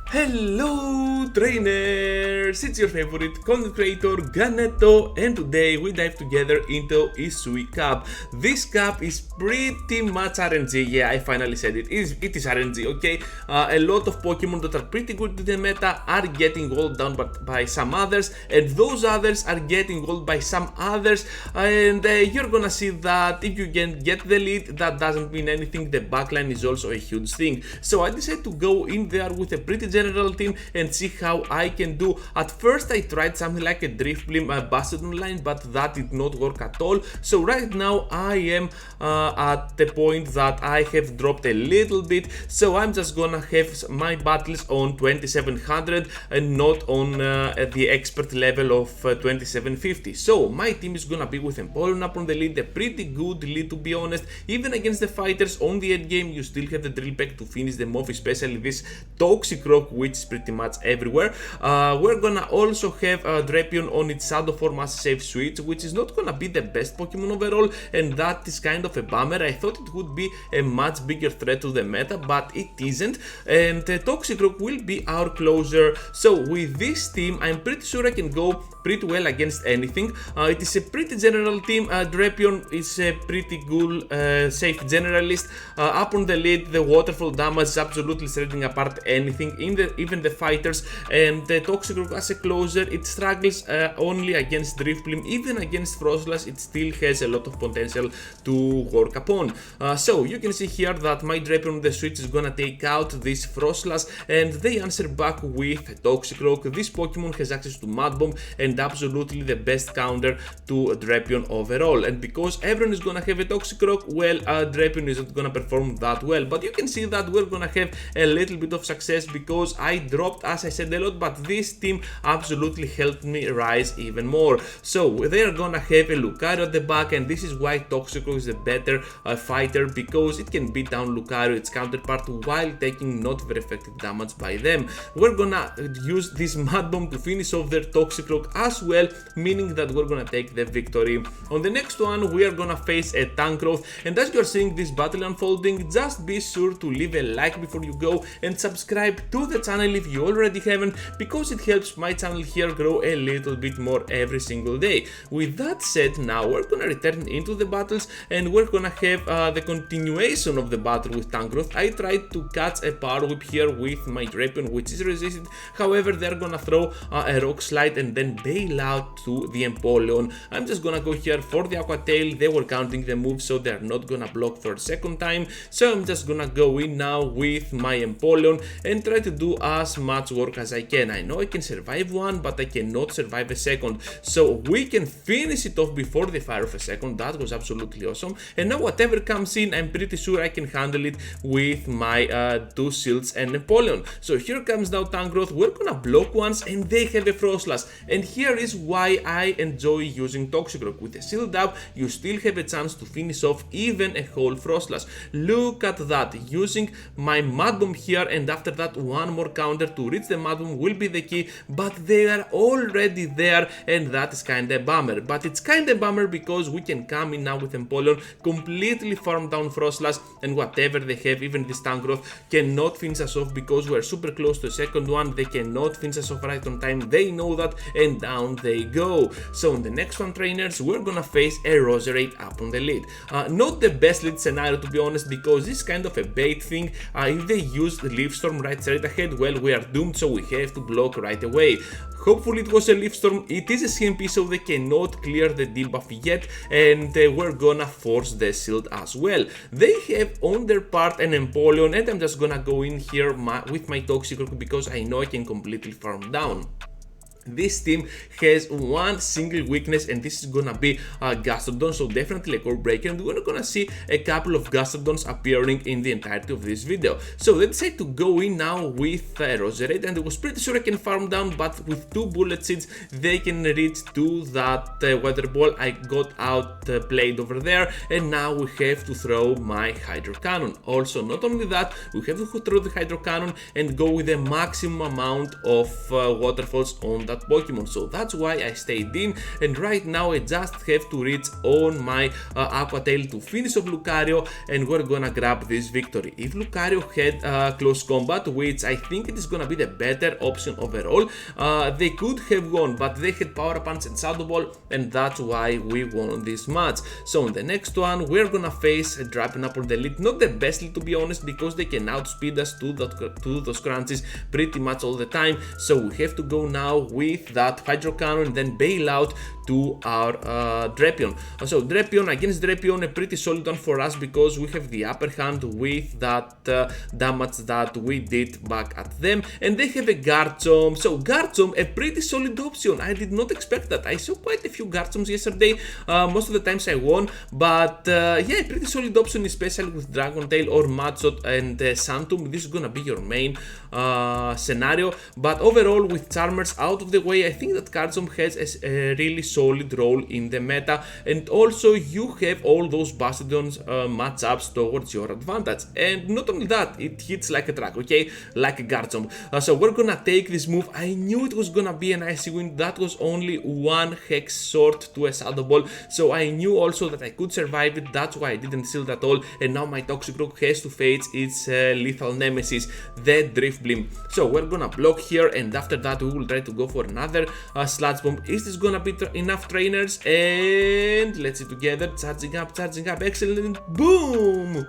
Hello trainers! It's your favorite content creator Ganetto, and today we dive together into Hisui Cup. This cup is pretty much RNG. Yeah, I finally said it. It is RNG, okay? A lot of Pokemon that are pretty good in the meta are getting walled down by some others, and those others are getting walled by some others, and you're gonna see that if you can get the lead, that doesn't mean anything. The backline is also a huge thing. So I decided to go in there with a pretty general team and see how I can do. At first I tried something like a Drifblim Bastiodon line, but that did not work at all. So right now I am at the point that I have dropped a little bit, so I'm just gonna have my battles on 2700 and not on the expert level of 2750. So my team is gonna be with Empoleon up on the lead, a pretty good lead to be honest. Even against the fighters on the end game, you still have the drill pack to finish them off, especially this Toxicroak, which is pretty much everywhere. We're gonna also have Drapion on its shadow form as a safe switch, which is not gonna be the best Pokemon overall, and that is kind of a bummer. I thought it would be a much bigger threat to the meta, but it isn't, and Toxicroak will be our closer. So with this team, I'm pretty sure I can go pretty well against anything. It is a pretty general team. Drapion is a pretty good safe generalist. Up on the lead, the waterfall damage is absolutely shredding apart anything, even the fighters, and the Toxicroak as a closer, it struggles only against Drifblim. Even against Froslass, it still has a lot of potential to work upon. So you can see here that my Drapion on the switch is gonna take out this Froslass, and they answer back with Toxicroak. This Pokemon has access to Mud Bomb and absolutely the best counter to Drapion overall, and because everyone is gonna have a Toxicroak, well, Drapion isn't gonna perform that well. But you can see that we're gonna have a little bit of success because I dropped, as I said, a lot, but this team absolutely helped me rise even more. So they're gonna have a Lucario at the back, and this is why Toxicroak is a better fighter, because it can beat down Lucario, its counterpart, while taking not very effective damage by them. We're gonna use this Mud Bomb to finish off their Toxicroak as well, meaning that we're gonna take the victory. On the next one, we are gonna face a Tangrowth, and as you're seeing this battle unfolding, just be sure to leave a like before you go and subscribe to the channel if you already haven't, because it helps my channel here grow a little bit more every single day. With that said, now we're gonna return into the battles, and we're gonna have the continuation of the battle with Tangrowth. I tried to catch a Power Whip here with my Drapion, which is resisted. However, they're gonna throw a Rock Slide and then bail out to the Empoleon. I'm just gonna go here for the Aqua Tail. They were counting the move, so they're not gonna block for a second time. So I'm just gonna go in now with my Empoleon and try to do as much work as I can. I know I can survive one, but I cannot survive a second. So we can finish it off before the fire of a second. That was absolutely awesome. And now whatever comes in, I'm pretty sure I can handle it with my two shields and Empoleon. So here comes now Tangrowth. We're gonna block once, and they have a Froslass. And here is why I enjoy using Toxicroak. With a shield up, you still have a chance to finish off even a whole Froslass. Look at that, using my Mud Bomb here, and after that one more counter to reach the Mud Bomb will be the key, but they are already there, and that is kinda a bummer. But it's kinda a bummer because we can come in now with Empoleon, completely farm down Froslass, and whatever they have, even this Tangrowth, cannot finish us off because we're super close to a second one. They cannot finish us off right on time, they know that, and down they go. So on the next one, trainers, we're gonna face a Roserade up on the lead. Not the best lead scenario to be honest, because this is kind of a bait thing. If they use the Leaf Storm right straight ahead, well, we are doomed, so we have to block right away. Hopefully it was a Leaf Storm. It is a CMP, so they cannot clear the debuff yet, and we're gonna force the shield as well. They have on their part an Empoleon, and I'm just gonna go in here with my Toxicroak because I know I can completely farm down. This team has one single weakness, and this is gonna be Gastrodon, so definitely a core breaker, and we're gonna see a couple of Gastrodons appearing in the entirety of this video. So let's say to go in now with Roserade, and I was pretty sure I can farm down, but with two bullet seeds they can reach to that weather ball. I got outplayed over there, and now we have to throw my Hydro Cannon. Also, not only that, we have to throw the Hydro Cannon and go with the maximum amount of waterfalls on that that Pokemon, so that's why I stayed in, and right now I just have to reach on my Aqua Tail to finish off Lucario, and we're gonna grab this victory. If Lucario had close combat, which I think it is gonna be the better option overall, they could have won, but they had Power Punch and Shadow Ball, and that's why we won this match. So in the next one, we're gonna face Drapion up on the lead. Not the best lead, to be honest, because they can outspeed us to those crunches pretty much all the time. So we have to go now with that Hydro Cannon and then bail out to our Drapion. So Drapion against Drapion, a pretty solid one for us because we have the upper hand with that damage that we did back at them, and they have a Garchomp. So Garchomp, a pretty solid option. I did not expect that. I saw quite a few Garchomps yesterday. Most of the times I won, but yeah, a pretty solid option, especially with Dragon Tail or Machop and Santum. This is gonna be your main scenario, but overall with Charmers out of the way, I think that Garchomp has a really solid role in the meta, and also you have all those Bastiodon's matchups towards your advantage, and not only that, it hits like a truck, okay, like a Garchomp. So we're gonna take this move. I knew it was gonna be an icy wind. That was only one hex short to a Shadow Ball, so I knew also that I could survive it. That's why I didn't shield at all, and now my Toxicroak has to face its lethal nemesis, the Drifblim. So we're gonna block here, and after that we will try to go for another Sludge Bomb. Is this gonna be enough, trainers? And let's see together, charging up, excellent, boom!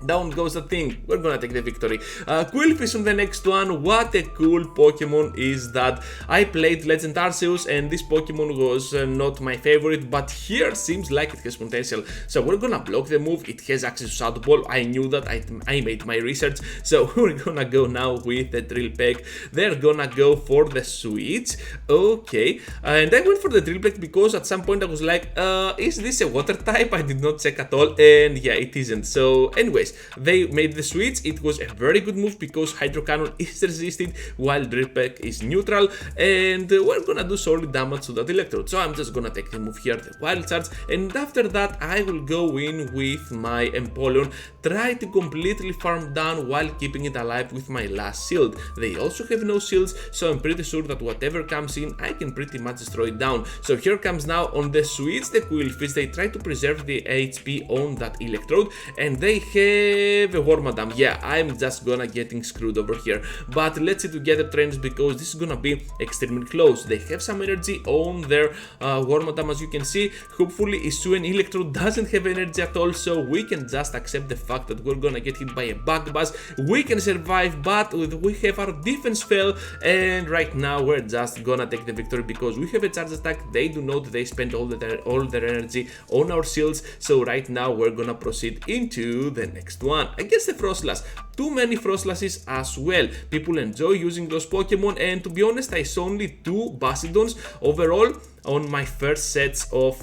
Down goes the thing. We're gonna take the victory. Qwilfish on the next one. What a cool Pokemon is that. I played Legend Arceus and this Pokemon was not my favorite, but here seems like it has potential. So we're gonna block the move. It has access to Shadow Ball. I knew that. I made my research. So we're gonna go now with the Drill Peck. They're gonna go for the switch. Okay. And I went for the Drill Peck because at some point I was like, is this a water type? I did not check at all. And yeah, it isn't. So anyways, they made the switch. It was a very good move because Hydro Cannon is resisted while Drill Peck is neutral, and we're gonna do solid damage to that Electrode. So I'm just gonna take the move here, the Wild Charge, and after that I will go in with my Empoleon, try to completely farm down while keeping it alive with my last shield. They also have no shields, so I'm pretty sure that whatever comes in, I can pretty much destroy it down. So here comes now on the switch the Qwilfish. They try to preserve the HP on that Electrode, and they have a Wormadam. Yeah, I'm just gonna getting screwed over here, but let's see together, trainers, because this is gonna be extremely close. They have some energy on their Wormadam, as you can see. Hopefully Hisuian Electrode doesn't have energy at all, so we can just accept the fact that we're gonna get hit by a Bug Buzz. We can survive, but we have our defense fail, and right now we're just gonna take the victory because we have a charge attack. They do not. They spend all their energy on our shields, so right now we're gonna proceed into the next one against the Froslass. Too many Froslasses as well. People enjoy using those Pokemon, and to be honest, I saw only 2 Bastiodons overall on my first sets of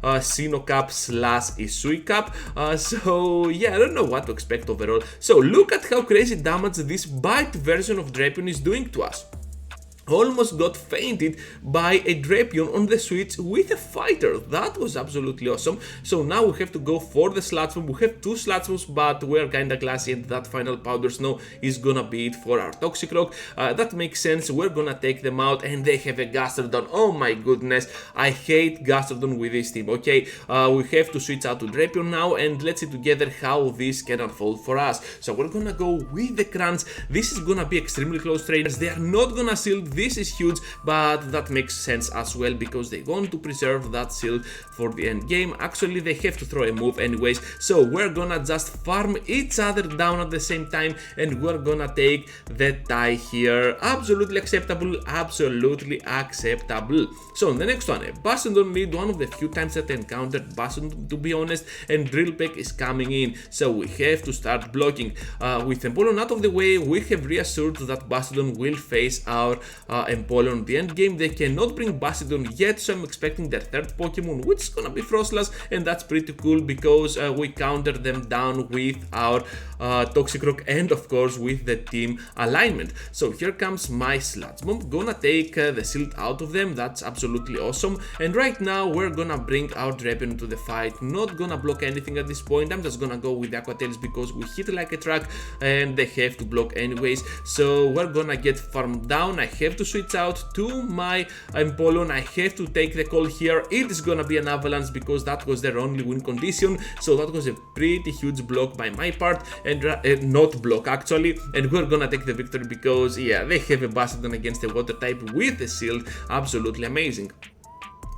Sinnoh Cup / Hisui Cup. So yeah, I don't know what to expect overall. So look at how crazy damage this bite version of Drapion is doing to us. Almost got fainted by a Drapion on the switch with a fighter. That was absolutely awesome. So now we have to go for the Sludge Bomb. We have 2 Sludge Bombs, but we're kinda classy, and that final Powder Snow is gonna be it for our Toxicroak. That makes sense. We're gonna take them out, and they have a Gastrodon. Oh my goodness, I hate Gastrodon with this team. Okay, we have to switch out to Drapion now, and let's see together how this can unfold for us. So we're gonna go with the Crunch. This is gonna be extremely close, trainers. They are not gonna shield. This is huge, but that makes sense as well because they want to preserve that shield for the end game. Actually, they have to throw a move anyways, so we're gonna just farm each other down at the same time, and we're gonna take the tie here. Absolutely acceptable, absolutely acceptable. So the next one, a Bastiodon lead, one of the few times that I encountered Bastiodon, to be honest, and Drill Peck is coming in, so we have to start blocking. With Empoleon out of the way, we have reassured that Bastiodon will face our Empoleon. The end game, they cannot bring Bastiodon yet, so I'm expecting their third Pokemon, which is gonna be Froslass, and that's pretty cool because we counter them down with our Toxicroak and of course with the team alignment. So here comes my Sludge Bomb, gonna take the shield out of them. That's absolutely awesome, and right now we're gonna bring our Drapion to the fight. Not gonna block anything at this point. I'm just gonna go with Aqua Tails because we hit like a truck and they have to block anyways, so we're gonna get farmed down. I have to switch out to my Empoleon. I have to take the call here. It is gonna be an avalanche because that was their only win condition, so that was a pretty huge block by my part, and not block actually, and we're gonna take the victory because yeah, they have a Bastiodon against a water type with a shield. Absolutely amazing.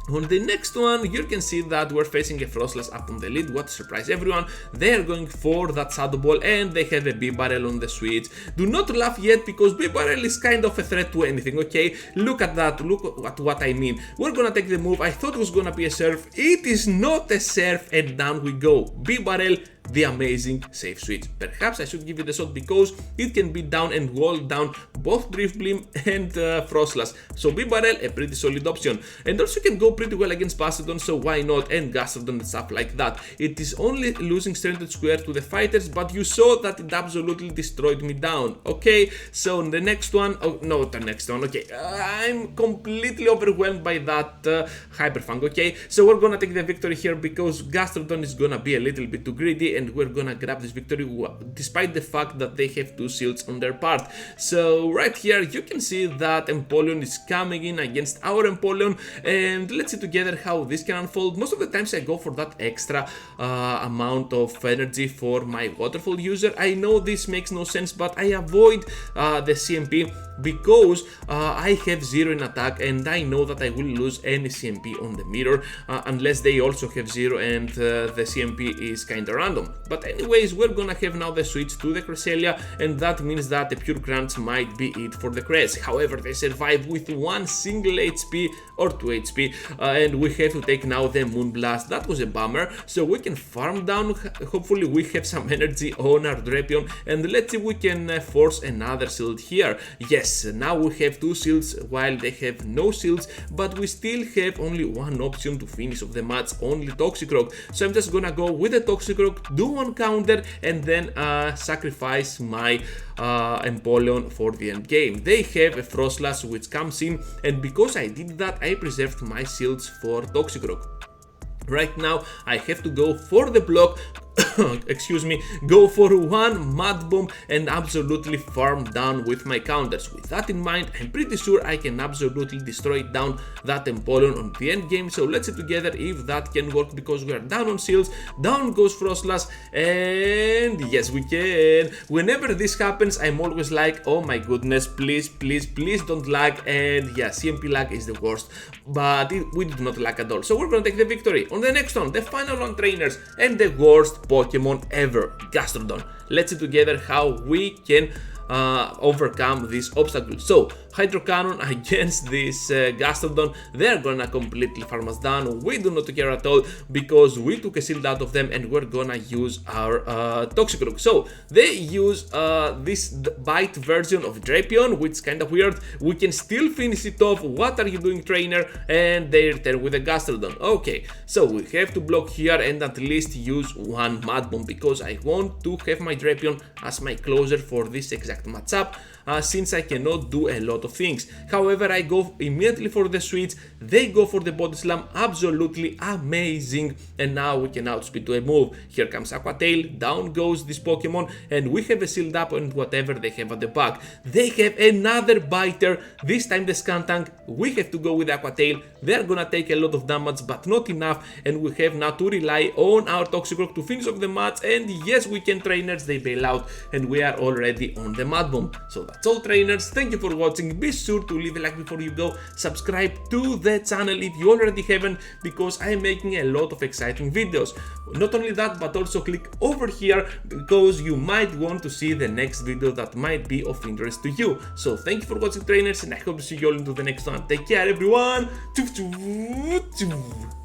On the next one, you can see that we're facing a Froslass up on the lead. What a surprise everyone. They are going for that Shadow Ball and they have a B-Barrel on the switch. Do not laugh yet because B-Barrel is kind of a threat to anything, okay? Look at that, look at what I mean. We're gonna take the move. I thought it was gonna be a Surf. It is not a Surf, and down we go. B-Barrel, the amazing safe switch. Perhaps I should give it a shot because it can be down and wall down both Drifblim and Froslass. So B-Barrel, a pretty solid option. And also can go pretty well against Bastiodon, so why not? And Gastrodon and stuff like that. It is only losing strength square to the fighters, but you saw that it absolutely destroyed me down. Okay, so the next one, oh no, the next one, okay. I'm completely overwhelmed by that Hyperfang, okay? So we're gonna take the victory here because Gastrodon is gonna be a little bit too greedy, and we're gonna grab this victory despite the fact that they have two shields on their part. So right here you can see that Empoleon is coming in against our Empoleon, and let's see together how this can unfold. Most of the times I go for that extra amount of energy for my waterfall user. I know this makes no sense, but I avoid the CMP because I have 0 in attack, and I know that I will lose any CMP on the mirror unless they also have 0 and the CMP is kinda random. But anyways, we're gonna have now the switch to the Cresselia, and that means that the Pure Grunts might be it for the Cress. However, they survive with 1 single HP or 2 HP, and we have to take now the Moonblast. That was a bummer, so we can farm down. Hopefully we have some energy on our Drapion, and let's see if we can force another shield here. Yes, now we have 2 shields while they have no shields, but we still have only one option to finish off the match, only Toxicroak. So I'm just gonna go with the Toxicroak, do one counter, and then sacrifice my Empoleon for the end game. They have a Froslass which comes in, and because I did that, I preserved my shields for Toxicroak. Right now I have to go for the block, excuse me, go for 1 Mud Bomb and absolutely farm down with my counters. With that in mind, I'm pretty sure I can absolutely destroy down that Empoleon on the end game. So let's see together if that can work because we are down on shields. Down goes Froslass, and yes, we can. Whenever this happens, I'm always like, oh my goodness, please, please, please don't lag. And yeah, CMP lag is the worst, but we did not lag at all. So we're gonna take the victory. On the next one, the final one, trainers, and the worst Pokemon ever, Gastrodon. Let's see together how we can overcome this obstacle. So Hydro Cannon against this Gastrodon, they're gonna completely farm us down. We do not care at all because we took a shield out of them, and we're gonna use our Toxicroak. So they use this bite version of Drapion, which is kind of weird. We can still finish it off. What are you doing, trainer? And they return with a Gastrodon. Okay, so we have to block here and at least use 1 Mud Bomb because I want to have my Drapion as my closer for this exact matchup, since I cannot do a lot of things. However, I go immediately for the switch, they go for the Body Slam, absolutely amazing, and now we can outspeed to a move. Here comes Aqua Tail, down goes this Pokemon, and we have a shield up on whatever they have at the back. They have another Biter, this time the Skuntank. We have to go with Aqua Tail. They're gonna take a lot of damage, but not enough, and we have now to rely on our Toxicroak to finish off the match, and yes, we can, trainers. They bail out, and we are already on the Mud Bomb. So that's all, trainers. Thank you for watching. Be sure to leave a like before you go. Subscribe to the channel if you already haven't, because I'm making a lot of exciting videos. Not only that, but also click over here because you might want to see the next video that might be of interest to you. So thank you for watching, trainers, and I hope to see you all into the next one. Take care, everyone. Choo choo choo.